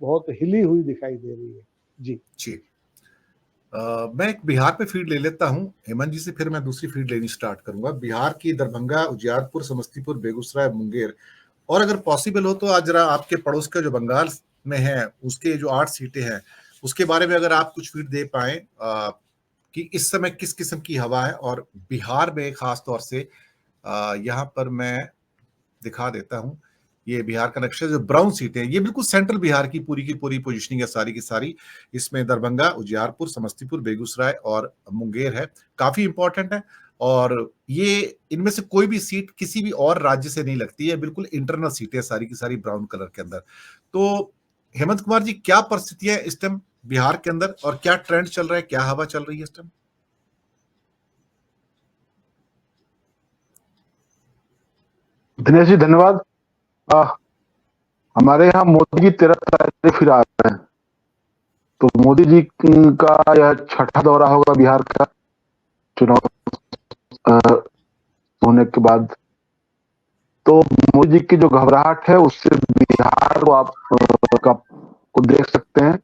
बहुत हिली हुई दिखाई दे रही है। जी जी। मैं एक बिहार पे फीड ले लेता हूँ हेमंत जी से, फिर मैं दूसरी फीड लेनी स्टार्ट करूंगा। बिहार की दरभंगा, उजियारपुर, समस्तीपुर, बेगूसराय, मुंगेर, और अगर पॉसिबल हो तो आज जरा आपके पड़ोस का जो बंगाल में है उसके जो 8 सीटें हैं उसके बारे में अगर आप कुछ फीड दे पाए कि इस समय किस किस्म की हवा है। और बिहार में खास तौर से यहाँ पर मैं दिखा देता हूँ, ये बिहार का नक्शा, जो ब्राउन सीटें, ये बिल्कुल सेंट्रल बिहार की पूरी पोजीशनिंग है सारी की सारी। इसमें दरभंगा, उजियारपुर, समस्तीपुर, बेगूसराय और मुंगेर है, काफी इंपॉर्टेंट है। और ये इनमें से कोई भी सीट किसी भी और राज्य से नहीं लगती है, बिल्कुल इंटरनल सीटें सारी की सारी ब्राउन कलर के अंदर। तो हेमंत कुमार जी, क्या परिस्थितियां इस टाइम बिहार के अंदर और क्या ट्रेंड चल रहा है, क्या हवा चल रही है इस टाइम? दिनेश जी धन्यवाद। हमारे यहाँ मोदी जी 13 तारीख फिर आ रहे हैं, तो मोदी जी का यह छठा दौरा होगा बिहार का चुनाव होने के बाद। तो मोदी जी की जो घबराहट है उससे बिहार को आप को देख सकते हैं।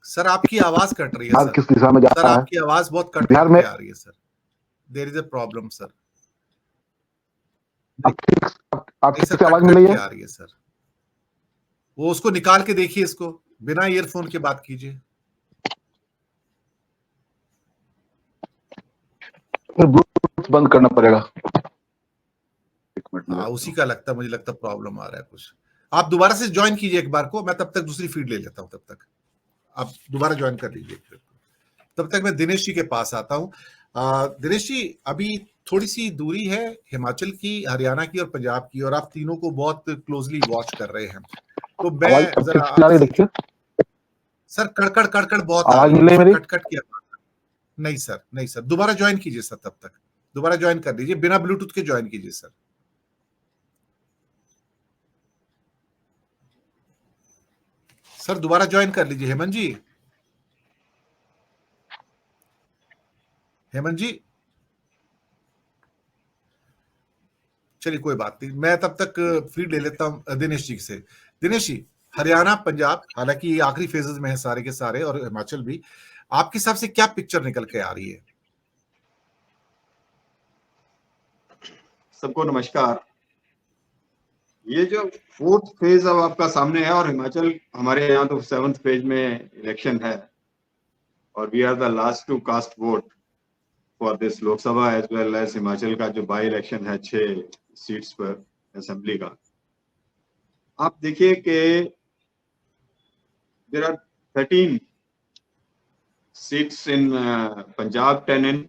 सर आपकी आवाज कट रही है बिहार सर, किस दिशा में जा सर रहा है। आपकी आवाज बहुत कट बिहार कट में के आ रही है sir, there is a problem sir. आप ठीक सर से आवाज कट मिल कट रही के है? आ रही है सर, वो उसको निकाल के देखिए, इसको बिना ईयरफोन के बात कीजिए। फिर ब्लूटूथ बंद करना पड़ेगा। एक मिनट उसी का लगता है, मुझे लगता है प्रॉब्लम आ रहा है कुछ। आप दोबारा से ज्वाइन कीजिए एक बार को, मैं तब तक दूसरी फीड ले लेता हूं। तब तक आप दोबारा ज्वाइन कर लीजिए, तब तक मैं दिनेश जी के पास आता हूं। दिनेश जी, अभी थोड़ी सी दूरी है हिमाचल की, हरियाणा की और पंजाब की, और आप तीनों को बहुत क्लोजली वॉच कर रहे हैं। तो मैं आवाज जरा ठीक से आ रही है, देखिए सर कड़कड़ कड़कड़ बहुत आ आवाज रही मिल रही है, है मेरी? कट कट की आवाज। नहीं सर, नहीं सर, दोबारा ज्वाइन कीजिए सर, तब तक दोबारा ज्वाइन कर लीजिए, बिना ब्लूटूथ के ज्वाइन कीजिए सर। सर दोबारा ज्वाइन कर लीजिए हेमंत जी। हेमंत जी, चलिए कोई बात नहीं, मैं तब तक फीड ले लेता हूं दिनेश जी से। दिनेश जी, हरियाणा, पंजाब, हालांकि ये आखिरी फेजेस में है सारे के सारे, और हिमाचल भी, आपके हिसाब से क्या पिक्चर निकल के आ रही है? सबको नमस्कार। ये जो 4th फेज अब आपका सामने है, और हिमाचल हमारे यहाँ तो 7th फेज में इलेक्शन है, और we are the last to cast vote for this Lok Sabha as well as Himachal का जो बाई इलेक्शन है 6 सीट्स पर असेंबली का। आप देखिए कि there are 13 seats in Punjab, 10 in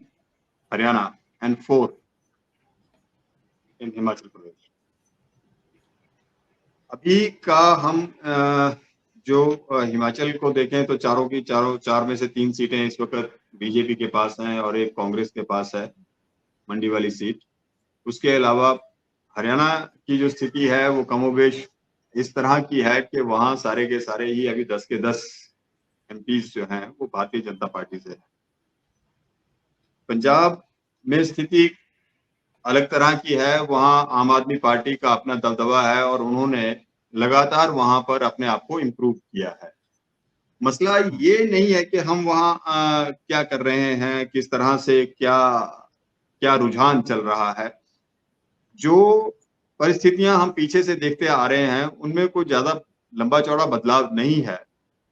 Haryana and 4 in Himachal Pradesh. अभी का हम जो हिमाचल को देखें तो चार में से 3 सीटें इस वक्त बीजेपी के पास हैं और एक कांग्रेस के पास है, मंडी वाली सीट। उसके अलावा हरियाणा की जो स्थिति है वो कमोबेश इस तरह की है कि वहां सारे के सारे ही अभी 10 के 10 एमपीज जो हैं वो भारतीय जनता पार्टी से है। पंजाब में स्थिति अलग तरह की है, वहां आम आदमी पार्टी का अपना दबदबा है और उन्होंने लगातार वहां पर अपने आप को इम्प्रूव किया है। मसला ये नहीं है कि हम वहां क्या कर रहे हैं, किस तरह से क्या रुझान चल रहा है। जो परिस्थितियां हम पीछे से देखते आ रहे हैं उनमें कोई ज्यादा लंबा चौड़ा बदलाव नहीं है,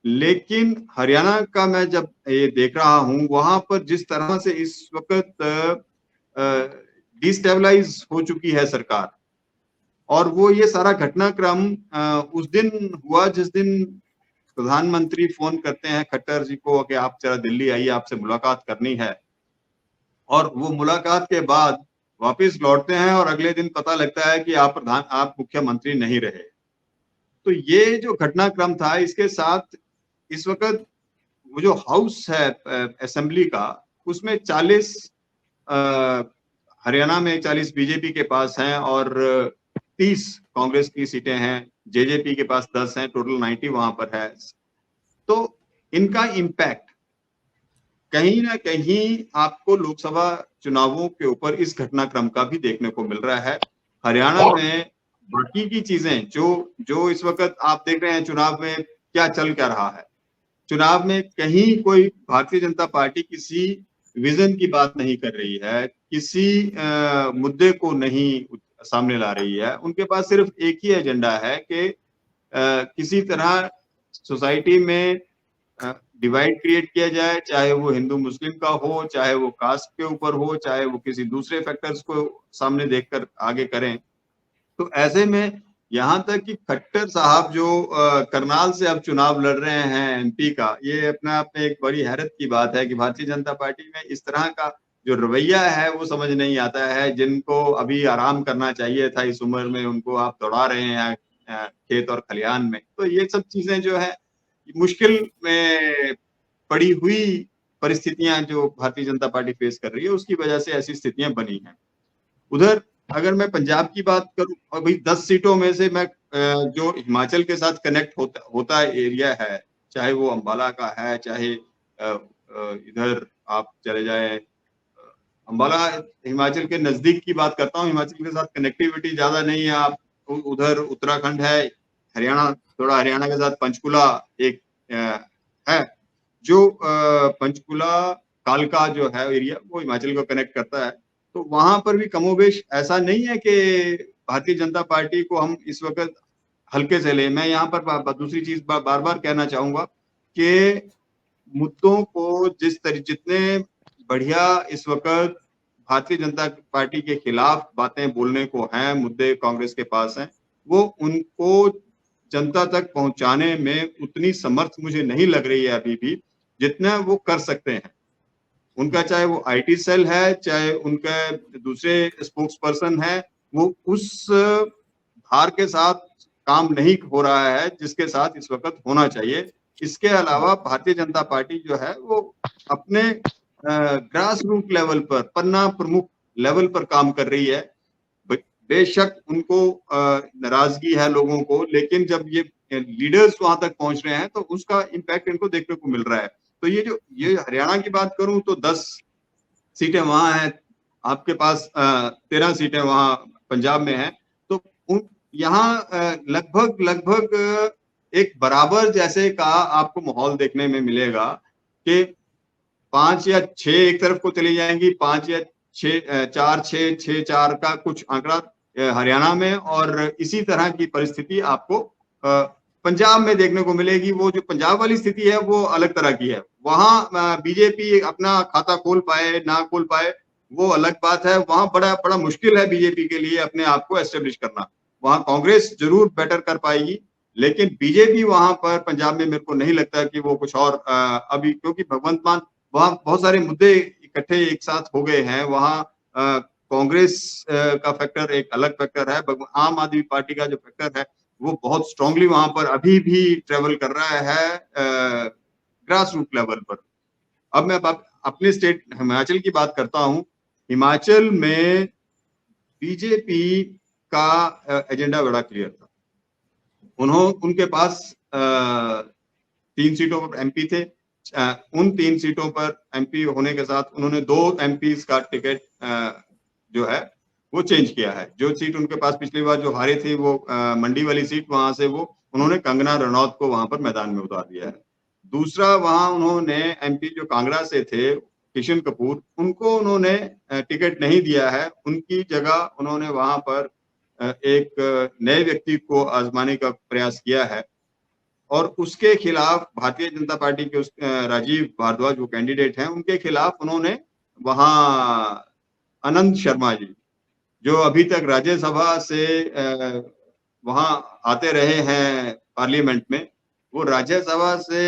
लेकिन हरियाणा का मैं जब ये देख रहा हूं वहां पर जिस तरह से इस वक्त डिस्टेबलाइज हो चुकी है सरकार, और वो ये सारा घटनाक्रम उस दिन हुआ जिस दिन प्रधानमंत्री फोन करते हैं खट्टर जी को कि आप जरा दिल्ली आइए, आपसे मुलाकात करनी है, और वो मुलाकात के बाद वापस लौटते हैं और अगले दिन पता लगता है कि आप मुख्यमंत्री नहीं रहे। तो ये जो घटनाक्रम था, इसके साथ इस वक्त वो जो हाउस है असेंबली का, उसमें 40 हरियाणा में 40 बीजेपी के पास हैं और 30 कांग्रेस की सीटें हैं, जेजेपी के पास 10 हैं, टोटल 90 वहां पर है। तो इनका इम्पैक्ट कहीं ना कहीं आपको लोकसभा चुनावों के ऊपर इस घटनाक्रम का भी देखने को मिल रहा है। हरियाणा में बाकी की चीजें जो इस वक्त आप देख रहे हैं चुनाव में क्या चल क्या रहा है, चुनाव में कहीं कोई भारतीय जनता पार्टी किसी विजन की बात नहीं कर रही है, किसी मुद्दे को नहीं सामने ला रही है। उनके पास सिर्फ एक ही एजेंडा है कि किसी तरह सोसाइटी में डिवाइड क्रिएट किया जाए, चाहे वो हिंदू मुस्लिम का हो, चाहे वो कास्ट के ऊपर हो, चाहे वो किसी दूसरे फैक्टर्स को सामने देखकर आगे करें। तो ऐसे में यहाँ तक कि खट्टर साहब जो करनाल से अब चुनाव लड़ रहे हैं एमपी का, ये अपने आप में एक बड़ी हैरत की बात है कि भारतीय जनता पार्टी में इस तरह का जो रवैया है वो समझ नहीं आता है। जिनको अभी आराम करना चाहिए था इस उम्र में, उनको आप दौड़ा रहे हैं खेत और खलिहान में। तो ये सब चीजें जो है मुश्किल में पड़ी हुई परिस्थितियां जो भारतीय जनता पार्टी फेस कर रही है, उसकी वजह से ऐसी स्थितियां बनी हैं। उधर अगर मैं पंजाब की बात करूं, अभी 10 सीटों में से मैं जो हिमाचल के साथ कनेक्ट होता एरिया है, चाहे वो अंबाला का है, चाहे इधर आप चले जाए, अंबाला हिमाचल के नजदीक की बात करता हूँ, हिमाचल के साथ कनेक्टिविटी ज्यादा नहीं है। आप उधर उत्तराखंड है, हरियाणा, थोड़ा हरियाणा के साथ पंचकुला एक है, जो पंचकुला कालका जो है एरिया वो हिमाचल को कनेक्ट करता है। तो वहां पर भी कमोबेश ऐसा नहीं है कि भारतीय जनता पार्टी को हम इस वक्त हल्के से ले। मैं यहाँ पर दूसरी चीज बार बार कहना चाहूंगा कि मुद्दों को जितने बढ़िया इस वक्त भारतीय जनता पार्टी के खिलाफ बातें बोलने को हैं, मुद्दे कांग्रेस के पास हैं, वो उनको जनता तक पहुंचाने में उतनी समर्थ मुझे नहीं लग रही है अभी भी, जितना वो कर सकते हैं। उनका चाहे वो आईटी सेल है, चाहे उनका दूसरे स्पोक्स पर्सन है, वो उस धार के साथ काम नहीं हो रहा है जिसके साथ इस वक्त होना चाहिए। इसके अलावा भारतीय जनता पार्टी जो है वो अपने ग्रास रूट लेवल पर, पन्ना प्रमुख लेवल पर काम कर रही है। बेशक उनको नाराजगी है लोगों को, लेकिन जब ये लीडर्स वहां तक पहुंच रहे हैं तो उसका इम्पैक्ट इनको देखने को मिल रहा है। तो ये हरियाणा की बात करूं तो 10 सीटें वहां हैं आपके पास, 13 सीटें वहां पंजाब में हैं। तो यहाँ लगभग एक बराबर जैसे का आपको माहौल देखने में मिलेगा कि 5 या 6 एक तरफ को चली जाएंगी, 5 या 6, 4, 6, 6, 4 का कुछ आंकड़ा हरियाणा में, और इसी तरह की परिस्थिति आपको पंजाब में देखने को मिलेगी। वो जो पंजाब वाली स्थिति है वो अलग तरह की है। वहां बीजेपी अपना खाता खोल पाए ना खोल पाए वो अलग बात है। वहां बड़ा मुश्किल है बीजेपी के लिए अपने आप को एस्टेब्लिश करना। वहां कांग्रेस जरूर बेटर कर पाएगी, लेकिन बीजेपी वहां पर पंजाब में मेरे को नहीं लगता कि वो कुछ और अभी, क्योंकि भगवंत मान वहां बहुत सारे मुद्दे इकट्ठे एक साथ हो गए हैं। वहां कांग्रेस का फैक्टर एक अलग फैक्टर है, आम आदमी पार्टी का जो फैक्टर है वो बहुत स्ट्रांगली वहां पर अभी भी ट्रेवल कर रहा है ग्रास रूट लेवल पर। अब मैं अपने स्टेट हिमाचल की बात करता हूं। हिमाचल में बीजेपी का एजेंडा बड़ा क्लियर था। उनके पास 3 सीटों पर एमपी थे। उन 3 सीटों पर एमपी होने के साथ उन्होंने 2 एमपीज का टिकट जो है वो चेंज किया है। जो सीट उनके पास पिछली बार जो हारे थे वो मंडी वाली सीट, वहां से वो उन्होंने कंगना रनौत को वहां पर मैदान में उतार दिया है। दूसरा, वहां उन्होंने एमपी जो कांगड़ा से थे किशन कपूर, उनको उन्होंने टिकट नहीं दिया है। उनकी जगह उन्होंने वहां पर एक नए व्यक्ति को आजमाने का प्रयास किया है, और उसके खिलाफ भारतीय जनता पार्टी के राजीव भारद्वाज वो कैंडिडेट हैं, उनके खिलाफ उन्होंने वहां आनंद शर्मा जी, जो अभी तक राज्यसभा से वहां आते रहे हैं पार्लियामेंट में, वो राज्यसभा से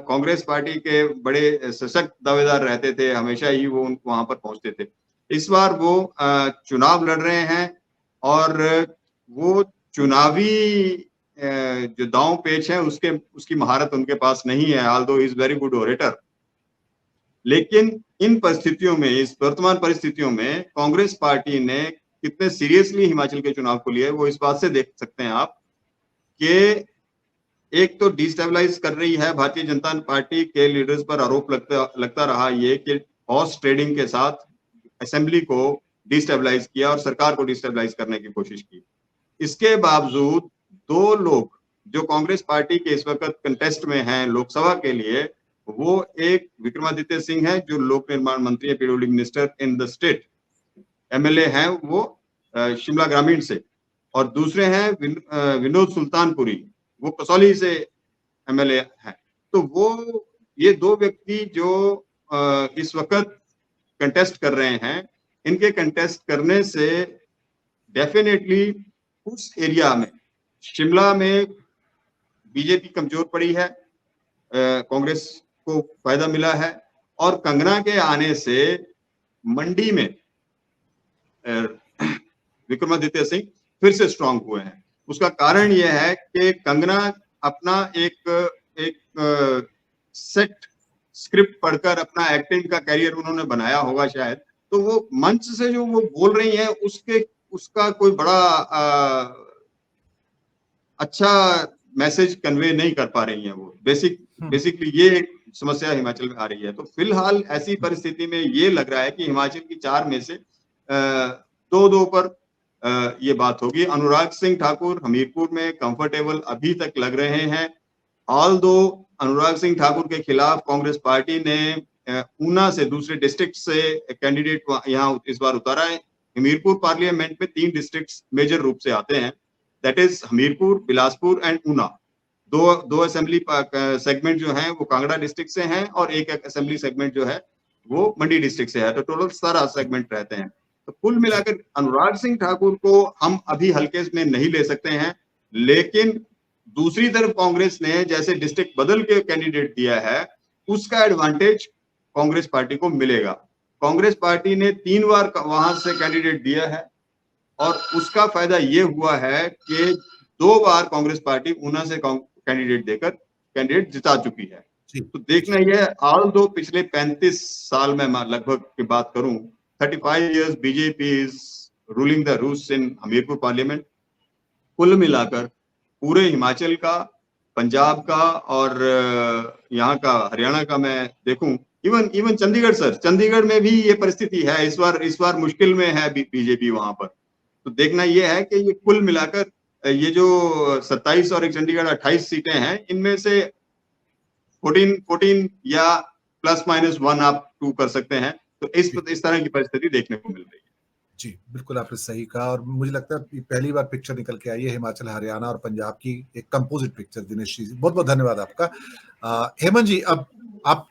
कांग्रेस पार्टी के बड़े सशक्त दावेदार रहते थे, हमेशा ही वो वहां पर पहुंचते थे। इस बार वो चुनाव लड़ रहे हैं, और वो चुनावी जो दांव पेच है उसकी महारत उनके पास नहीं है, although he is very good orator. लेकिन इन परिस्थितियों में, इस वर्तमान परिस्थितियों में कांग्रेस पार्टी ने कितने सीरियसली हिमाचल के चुनाव को लिया है वो इस बात से देख सकते हैं आप कि एक तो डिस्टेबलाइज कर रही है भारतीय जनता पार्टी के लीडर्स पर आरोप लगता रहा ये कि हॉर्स ट्रेडिंग के साथ असेंबली को डिस्टेबलाइज किया और सरकार को डिस्टेबलाइज करने की कोशिश की। इसके बावजूद दो लोग जो कांग्रेस पार्टी के इस वक्त कंटेस्ट में हैं लोकसभा के लिए, वो एक विक्रमादित्य सिंह है जो लोक निर्माण मंत्री है, PWD minister in the state, MLA हैं वो शिमला ग्रामीण से, और दूसरे हैं विनोद सुल्तानपुरी, वो कसौली से एमएलए हैं। तो वो ये दो व्यक्ति जो इस वक्त कंटेस्ट कर रहे हैं, इनके कंटेस्ट करने से डेफिनेटली उस एरिया में, शिमला में बीजेपी कमजोर पड़ी है, कांग्रेस को फायदा मिला है, और कंगना के आने से मंडी में विक्रमादित्य सिंह फिर से स्ट्रांग हुए हैं। उसका कारण यह है कि कंगना अपना एक सेट स्क्रिप्ट पढ़कर अपना एक्टिंग का कैरियर उन्होंने बनाया होगा शायद, तो वो मंच से जो वो बोल रही है उसका कोई बड़ा अच्छा मैसेज कन्वे नहीं कर पा रही है वो। बेसिकली ये समस्या हिमाचल में आ रही है। तो फिलहाल ऐसी परिस्थिति में ये लग रहा है कि हिमाचल की 4 में से 2-2 पर ये बात होगी। अनुराग सिंह ठाकुर हमीरपुर में कंफर्टेबल अभी तक लग रहे हैं, ऑल्दो अनुराग सिंह ठाकुर के खिलाफ कांग्रेस पार्टी ने ऊना से, दूसरे डिस्ट्रिक्ट से कैंडिडेट यहाँ इस बार उतारा है। हमीरपुर पार्लियामेंट में 3 डिस्ट्रिक्ट मेजर रूप से आते हैं, that is Hamirpur, Bilaspur and Una. दो असेंबली सेगमेंट जो हैं वो कांगड़ा डिस्ट्रिक्ट से हैं, और एक असेंबली सेगमेंट जो है वो मंडी डिस्ट्रिक्ट से है। तो टोटल 17 सेगमेंट रहते हैं। तो कुल मिलाकर अनुराग सिंह ठाकुर को हम अभी हल्के में नहीं ले सकते हैं, लेकिन दूसरी तरफ कांग्रेस ने जैसे डिस्ट्रिक्ट बदल के कैंडिडेट दिया है, उसका एडवांटेज कांग्रेस पार्टी को मिलेगा। कांग्रेस पार्टी ने 3 बार वहां से कैंडिडेट दिया है, और उसका फायदा ये हुआ है कि 2 बार कांग्रेस पार्टी ऊना से कैंडिडेट देकर कैंडिडेट जिता चुकी है। तो देखना यह, ऑल दो पिछले 35 साल में लगभग की बात करूं, 35 years BJP is ruling the roots in Hamirpur parliament. कुल मिलाकर पूरे हिमाचल का, पंजाब का और यहाँ का, हरियाणा का मैं देखूं, इवन चंडीगढ़ सर, चंडीगढ़ में भी ये परिस्थिति है। इस बार मुश्किल में है बीजेपी वहां पर। तो देखना यह है कि ये कुल मिलाकर ये जो 27 और एक चंडीगढ़ 28 सीटें हैं, इनमें से 14 या ±1 आप 2 कर सकते हैं। तो इस तरह की परिस्थिति देखने को मिल रही है। जी बिल्कुल, आपने सही कहा, और मुझे लगता है पहली बार पिक्चर निकल के आई है हिमाचल, हरियाणा और पंजाब की, एक कंपोजिट पिक्चर। दिनेश जी बहुत बहुत धन्यवाद आपका। हेमंत जी, अब आप